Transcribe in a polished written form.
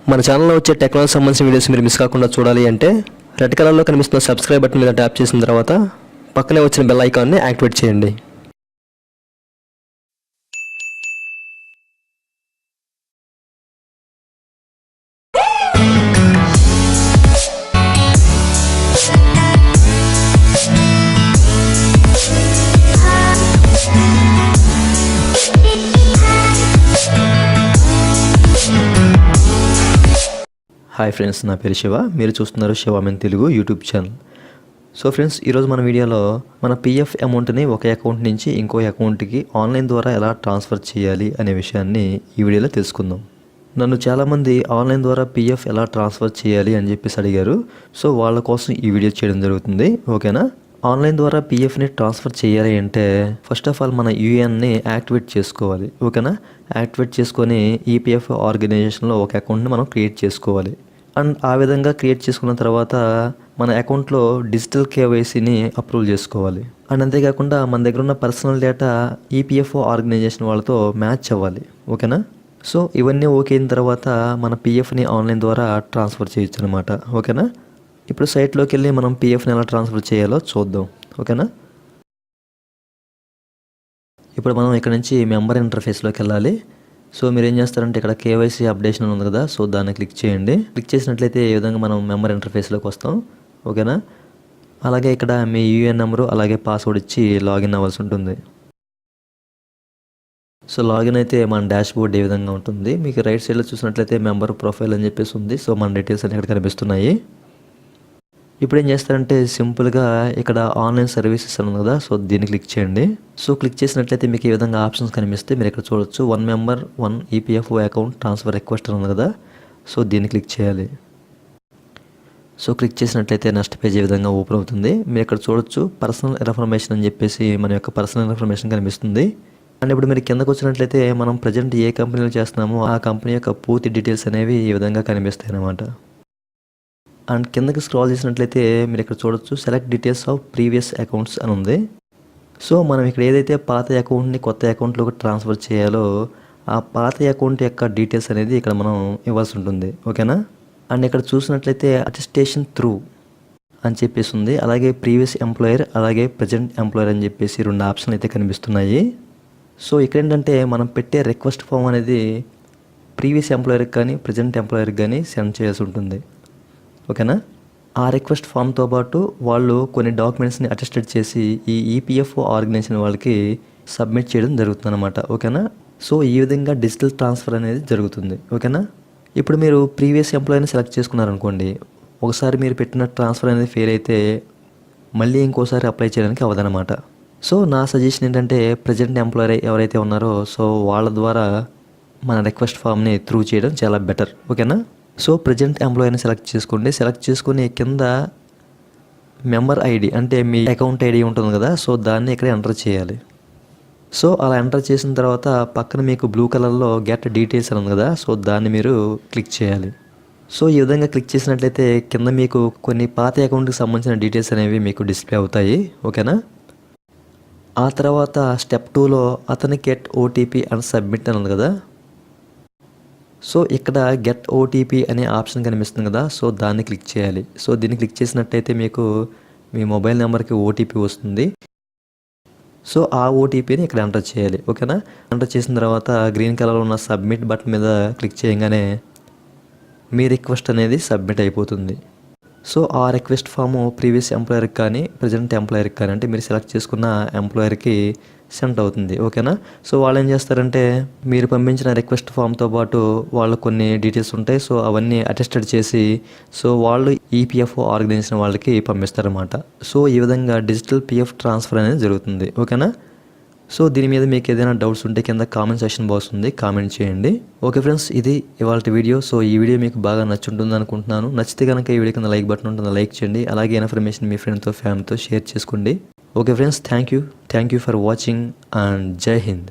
మన ఛానల్లో వచ్చే టెక్నాలజీ సంబంధించిన వీడియోస్ మీరు మిస్ కాకుండా చూడాలి అంటే రెడ్ కలర్లో కనిపిస్తున్న సబ్స్క్రైబ్ బటన్ మీద ట్యాప్ చేసిన తర్వాత పక్కనే వచ్చిన బెల్ ఐకాన్ని యాక్టివేట్ చేయండి. హాయ్ ఫ్రెండ్స్, నా పేరు శివ. మీరు చూస్తున్నారు Shiva men Telugu YouTube channel. So friends, ఈరోజు మన వీడియోలో మన పిఎఫ్ అమౌంట్ని ఒక అకౌంట్ నుంచి ఇంకో అకౌంట్కి ఆన్లైన్ ద్వారా ఎలా ట్రాన్స్ఫర్ చేయాలి అనే విషయాన్ని ఈ వీడియోలో తెలుసుకుందాం. నన్ను చాలామంది ఆన్లైన్ ద్వారా పిఎఫ్ ఎలా ట్రాన్స్ఫర్ చేయాలి అని చెప్పేసి అడిగారు. సో వాళ్ళ కోసం ఈ వీడియో చేయడం జరుగుతుంది. ఓకేనా? ఆన్లైన్ ద్వారా పిఎఫ్ని ట్రాన్స్ఫర్ చేయాలి అంటే ఫస్ట్ ఆఫ్ ఆల్ మన యూఏఎన్ని యాక్టివేట్ చేసుకోవాలి. ఓకేనా? యాక్టివేట్ చేసుకొని ఈపీఎఫ్ ఆర్గనైజేషన్లో ఒక అకౌంట్ని మనం క్రియేట్ చేసుకోవాలి. అండ్ ఆ విధంగా క్రియేట్ చేసుకున్న తర్వాత మన అకౌంట్లో డిజిటల్ కేవైసీని అప్రూవ్ చేసుకోవాలి. అండ్ అంతేకాకుండా మన దగ్గర ఉన్న పర్సనల్ డేటా ఈపీఎఫ్ఓ ఆర్గనైజేషన్ వాళ్ళతో మ్యాచ్ అవ్వాలి. ఓకేనా? సో ఇవన్నీ ఓకే అయిన తర్వాత మన పిఎఫ్ని ఆన్లైన్ ద్వారా ట్రాన్స్ఫర్ చేయొచ్చు అనమాట. ఓకేనా? ఇప్పుడు సైట్లోకి వెళ్ళి మనం పిఎఫ్ని ఎలా ట్రాన్స్ఫర్ చేయాలో చూద్దాం. ఓకేనా? ఇప్పుడు మనం ఇక్కడ నుంచి మెంబర్ ఇంటర్ఫేస్లోకి వెళ్ళాలి. సో మీరు ఏం చేస్తారంటే ఇక్కడ కేవైసీ అప్డేషన్ ఉంది కదా, సో దాన్ని క్లిక్ చేయండి. క్లిక్ చేసినట్లయితే ఈ విధంగా మనం మెంబర్ ఇంటర్ఫేస్లోకి వస్తాం. ఓకేనా? అలాగే ఇక్కడ మీ యూఏఎన్ నెంబరు అలాగే పాస్వర్డ్ ఇచ్చి లాగిన్ అవ్వాల్సి ఉంటుంది. సో లాగిన్ అయితే మన డాష్ బోర్డ్ ఏ విధంగా ఉంటుంది. మీకు రైట్ సైడ్లో చూసినట్లయితే మెంబర్ ప్రొఫైల్ అని చెప్పేసి ఉంది. సో మన డీటెయిల్స్ అన్ని ఇక్కడ కనిపిస్తున్నాయి. ఇప్పుడు ఏం చేస్తారంటే సింపుల్గా ఇక్కడ ఆన్లైన్ సర్వీసెస్ అని ఉంది కదా, సో దీన్ని క్లిక్ చేయండి. సో క్లిక్ చేసినట్లయితే మీకు ఈ విధంగా ఆప్షన్స్ కనిపిస్తే మీరు ఇక్కడ చూడొచ్చు 1 member 1 EPFO account transfer request అని ఉంది కదా, సో దీన్ని క్లిక్ చేయాలి. సో క్లిక్ చేసినట్లయితే నెక్స్ట్ పేజ్ ఏ విధంగా ఓపెన్ అవుతుంది. మీరు ఇక్కడ చూడొచ్చు పర్సనల్ ఇన్ఫర్మేషన్ అని చెప్పేసి మన యొక్క పర్సనల్ ఇన్ఫర్మేషన్ కనిపిస్తుంది. అండ్ ఇప్పుడు మీరు కిందకు వచ్చినట్లయితే మనం ప్రజెంట్ ఏ కంపెనీలో చేస్తున్నామో ఆ కంపెనీ యొక్క పూర్తి డీటెయిల్స్ అనేవి ఈ విధంగా కనిపిస్తాయి అన్నమాట. అండ్ కిందకి స్క్రాల్ చేసినట్లయితే మీరు ఇక్కడ చూడొచ్చు select details of previous accounts అని ఉంది. సో మనం ఇక్కడ ఏదైతే పాత అకౌంట్ని కొత్త అకౌంట్లోకి ట్రాన్స్ఫర్ చేయాలో ఆ పాత అకౌంట్ యొక్క డీటెయిల్స్ అనేది ఇక్కడ మనం ఇవ్వాల్సి ఉంటుంది. ఓకేనా? అండ్ ఇక్కడ చూసినట్లయితే అటెస్టేషన్ త్రూ అని చెప్పేసి ఉంది. అలాగే ప్రీవియస్ ఎంప్లాయర్ అలాగే ప్రజెంట్ ఎంప్లాయర్ అని చెప్పేసి 2 ఆప్షన్లు అయితే కనిపిస్తున్నాయి. సో ఇక్కడ ఏంటంటే మనం పెట్టే రిక్వెస్ట్ ఫామ్ అనేది ప్రీవియస్ ఎంప్లాయర్కి కానీ ప్రజెంట్ ఎంప్లాయర్కి కానీ సెండ్ చేయాల్సి ఉంటుంది. ఓకేనా? ఆ రిక్వెస్ట్ ఫామ్తో పాటు వాళ్ళు కొన్ని డాక్యుమెంట్స్ని అటెస్టెడ్ చేసి ఈ ఈపీఎఫ్ఓ ఆర్గనైజేషన్ వాళ్ళకి సబ్మిట్ చేయడం జరుగుతుంది అనమాట. ఓకేనా? సో ఈ విధంగా డిజిటల్ ట్రాన్స్ఫర్ అనేది జరుగుతుంది. ఓకేనా? ఇప్పుడు మీరు ప్రీవియస్ ఎంప్లాయీని సెలెక్ట్ చేసుకున్నారనుకోండి, ఒకసారి మీరు పెట్టిన ట్రాన్స్ఫర్ అనేది ఫెయిల్ అయితే మళ్ళీ ఇంకోసారి అప్లై చేయడానికి అవ్వదన్నమాట. సో నా సజెషన్ ఏంటంటే ప్రజెంట్ ఎంప్లాయర్ ఎవరైతే ఉన్నారో సో వాళ్ళ ద్వారా మన రిక్వెస్ట్ ఫామ్ని త్రూ చేయడం చాలా బెటర్. ఓకేనా? సో ప్రజెంట్ ఎంప్లాయీని సెలెక్ట్ చేసుకోండి. సెలెక్ట్ చేసుకుని కింద మెంబర్ ఐడి అంటే మీ అకౌంట్ ఐడి ఉంటుంది కదా, సో దాన్ని ఇక్కడ ఎంటర్ చేయాలి. సో అలా ఎంటర్ చేసిన తర్వాత పక్కన మీకు బ్లూ కలర్లో గెట్ డీటెయిల్స్ అని ఉంది కదా, సో దాన్ని మీరు క్లిక్ చేయాలి. సో ఈ విధంగా క్లిక్ చేసినట్లయితే కింద మీకు కొన్ని పాత అకౌంట్కి సంబంధించిన డీటెయిల్స్ అనేవి మీకు డిస్ప్లే అవుతాయి. ఓకేనా? ఆ తర్వాత స్టెప్ 2లో అథెంటికేట్ ఓటీపీ అండ్ సబ్మిట్ అని ఉంది కదా, సో ఇక్కడ గెట్ ఓటీపీ అనే ఆప్షన్ కనిపిస్తుంది కదా, సో దాన్ని క్లిక్ చేయాలి. సో దీన్ని క్లిక్ చేసినట్టయితే మీకు మీ మొబైల్ నెంబర్కి ఓటీపీ వస్తుంది. సో ఆ ఓటీపీని ఇక్కడ ఎంటర్ చేయాలి. ఓకేనా? ఎంటర్ చేసిన తర్వాత గ్రీన్ కలర్లో ఉన్న సబ్మిట్ బటన్ మీద క్లిక్ చేయగానే మీ రిక్వెస్ట్ అనేది సబ్మిట్ అయిపోతుంది. సో ఆ రిక్వెస్ట్ ఫాము ప్రీవియస్ ఎంప్లాయర్కి కానీ ప్రజెంట్ ఎంప్లాయర్కి కానీ అంటే మీరు సెలెక్ట్ చేసుకున్న ఎంప్లాయర్కి సెండ్ అవుతుంది. ఓకేనా? సో వాళ్ళు ఏం చేస్తారంటే మీరు పంపించిన రిక్వెస్ట్ ఫామ్తో పాటు వాళ్ళు కొన్ని డీటెయిల్స్ ఉంటాయి, సో అవన్నీ అటెస్టెడ్ చేసి సో వాళ్ళు ఈపీఎఫ్ఓ ఆర్గనైజేషన్ వాళ్ళకి పంపిస్తారన్నమాట. సో ఈ విధంగా డిజిటల్ పిఎఫ్ ట్రాన్స్ఫర్ అనేది జరుగుతుంది. ఓకేనా? సో దీని మీద మీకు ఏదైనా డౌట్స్ ఉంటే కింద కామెంట్ సెక్షన్ బాక్స్ ఉంది, కామెంట్ చేయండి. ఓకే ఫ్రెండ్స్, ఇది ఇవాళ వీడియో. సో ఈ వీడియో మీకు బాగా నచ్చుంటుంది అనుకుంటున్నాను. నచ్చితే కనుక ఈ వీడియో కింద లైక్ బటన్ ఉంటుంది, లైక్ చేయండి. అలాగే ఇన్ఫర్మేషన్ మీ ఫ్రెండ్తో ఫ్యామిలీతో షేర్ చేసుకోండి. Okay friends, thank you for watching and జై హింద్.